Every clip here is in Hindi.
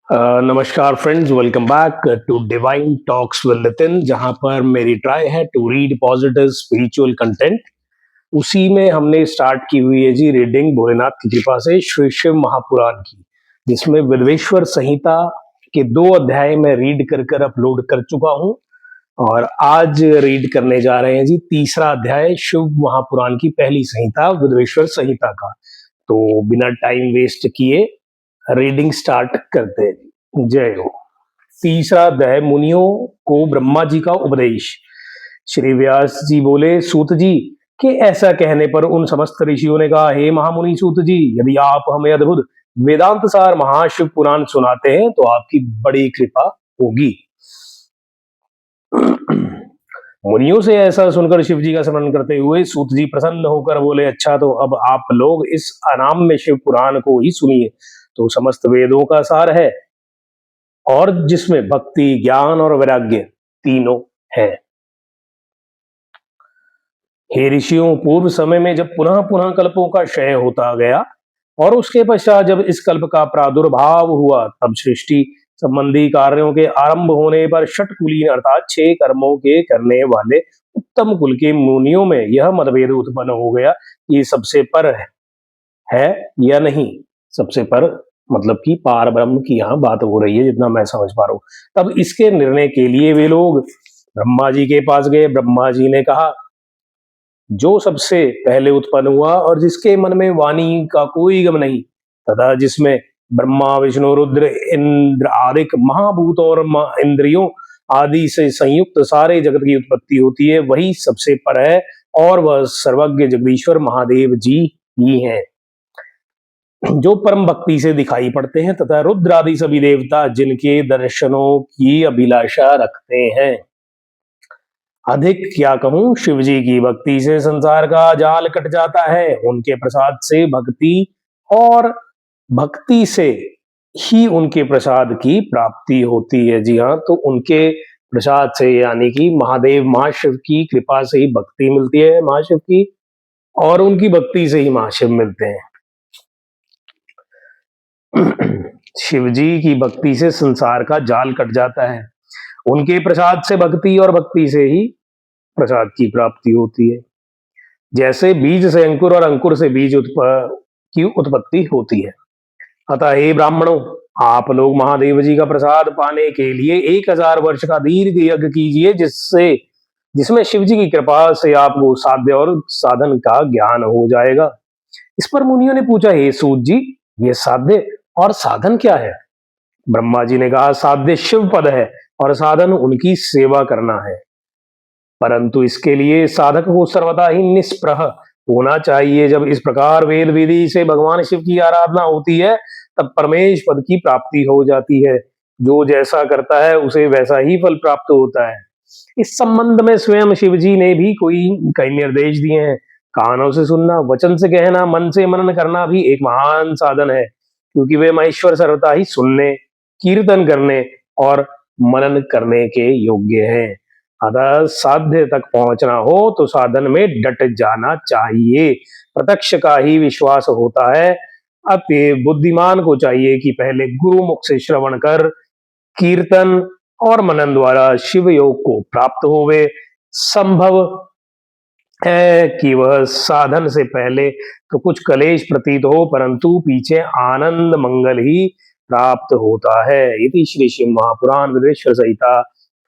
नमस्कार friends, welcome back to divine talks with Nitin, जहां पर मेरी ट्राई है to read positive spiritual content. उसी में हमने स्टार्ट की हुई है जी रीडिंग भोलेनाथ की कृपा से श्री शिव महापुराण की, जिसमें विद्वेश्वर संहिता के 2 अध्याय में रीड कर कर अपलोड कर चुका हूं। और आज रीड करने जा रहे हैं जी तीसरा अध्याय शिव महापुराण की पहली संहिता विद्वेश्वर संहिता का। तो बिना टाइम वेस्ट किए रीडिंग स्टार्ट करते हैं। जय हो। तीसरा अध्याय मुनियों को ब्रह्मा जी का उपदेश। श्री व्यास जी बोले, सूत जी कि ऐसा कहने पर उन समस्त ऋषियों ने कहा, हे महामुनि सूत जी, यदि आप हमें अद्भुत वेदांत सार महाशिव पुराण सुनाते हैं तो आपकी बड़ी कृपा होगी। मुनियों से ऐसा सुनकर शिव जी का स्मरण करते हुए सूत जी प्रसन्न होकर बोले, अच्छा तो अब आप लोग इस आराम में शिव पुराण को ही सुनिए। तो समस्त वेदों का सार है और जिसमें भक्ति, ज्ञान और वैराग्य तीनों है। हे ऋषियों, पूर्व समय में जब पुनः पुनः कल्पों का क्षय होता गया और उसके पश्चात जब इस कल्प का प्रादुर्भाव हुआ, तब सृष्टि संबंधी कार्यों के आरंभ होने पर षटकुलीन अर्थात 6 कर्मों के करने वाले उत्तम कुल के मुनियों में यह मतभेद उत्पन्न हो गया कि सबसे पर है या नहीं। सबसे पर मतलब कि पार ब्रह्म की यहाँ बात हो रही है, जितना मैं समझ पा रहा हूं। तब इसके निर्णय के लिए वे लोग ब्रह्मा जी के पास गए। ब्रह्मा जी ने कहा, जो सबसे पहले उत्पन्न हुआ और जिसके मन में वाणी का कोई गम नहीं तथा जिसमें ब्रह्मा, विष्णु, रुद्र, इंद्र आदि महाभूत और इंद्रियों आदि से संयुक्त सारे जगत की उत्पत्ति होती है, वही सबसे पर है और वह सर्वज्ञ जगदीश्वर महादेव जी ही हैं, जो परम भक्ति से दिखाई पड़ते हैं तथा रुद्र आदि सभी देवता जिनके दर्शनों की अभिलाषा रखते हैं। अधिक क्या कहूं, शिव जी की भक्ति से संसार का जाल कट जाता है। उनके प्रसाद से भक्ति और भक्ति से ही उनके प्रसाद की प्राप्ति होती है। जी हाँ, तो उनके प्रसाद से यानी कि महादेव महाशिव की कृपा से ही भक्ति मिलती है महाशिव की, और उनकी भक्ति से ही महाशिव मिलते हैं। शिव जी की भक्ति से संसार का जाल कट जाता है। उनके प्रसाद से भक्ति और भक्ति से ही प्रसाद की प्राप्ति होती है। जैसे बीज से अंकुर और अंकुर से बीज की उत्पत्ति होती है। अतः हे ब्राह्मणों, आप लोग महादेव जी का प्रसाद पाने के लिए 1000 वर्ष का दीर्घ यज्ञ कीजिए, जिसमें शिव जी की कृपा से आपको साध्य और साधन का ज्ञान हो जाएगा। इस पर मुनियों ने पूछा, हे सूत जी, ये साध्य और साधन क्या है? ब्रह्मा जी ने कहा, साध्य शिव पद है और साधन उनकी सेवा करना है। परंतु इसके लिए साधक को सर्वदा ही निष्प्रह होना चाहिए। जब इस प्रकार वेद विधि से भगवान शिव की आराधना होती है, तब परमेश पद की प्राप्ति हो जाती है। जो जैसा करता है उसे वैसा ही फल प्राप्त होता है। इस संबंध में स्वयं शिव जी ने भी कई निर्देश दिए हैं। कानों से सुनना, वचन से कहना, मन से मनन करना भी एक महान साधन है, क्योंकि वे महेश्वर सर्वथा ही सुनने, कीर्तन करने और मनन करने के योग्य हैं। अतः साध्य तक पहुंचना हो तो साधन में डट जाना चाहिए। प्रत्यक्ष का ही विश्वास होता है। अतः बुद्धिमान को चाहिए कि पहले गुरु मुख से श्रवण कर कीर्तन और मनन द्वारा शिव योग को प्राप्त होवे। संभव है कि वह साधन से पहले तो कुछ कलेश प्रतीत हो, परंतु पीछे आनंद मंगल ही प्राप्त होता है। इति श्री शिव महापुराण विद्वेश्वर संहिता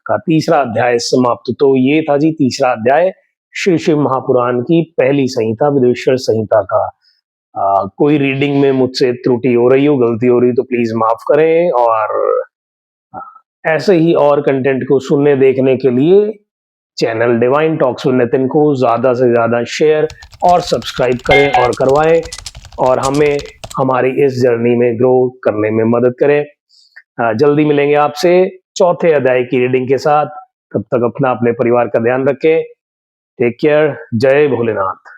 का तीसरा अध्याय समाप्त। तो ये था जी तीसरा अध्याय श्री शिव महापुराण की पहली संहिता विद्वेश्वर संहिता का। कोई रीडिंग में मुझसे त्रुटि हो रही हो, गलती हो रही तो प्लीज माफ करें। और ऐसे ही और कंटेंट को सुनने देखने के लिए channel divine talks with Nitin को ज्यादा से ज्यादा शेयर और सब्सक्राइब करें और करवाएं, और हमें हमारी इस जर्नी में ग्रो करने में मदद करें। जल्दी मिलेंगे आपसे चौथे अध्याय की रीडिंग के साथ। तब तक अपना अपने परिवार का ध्यान रखें। Take care. जय भोलेनाथ।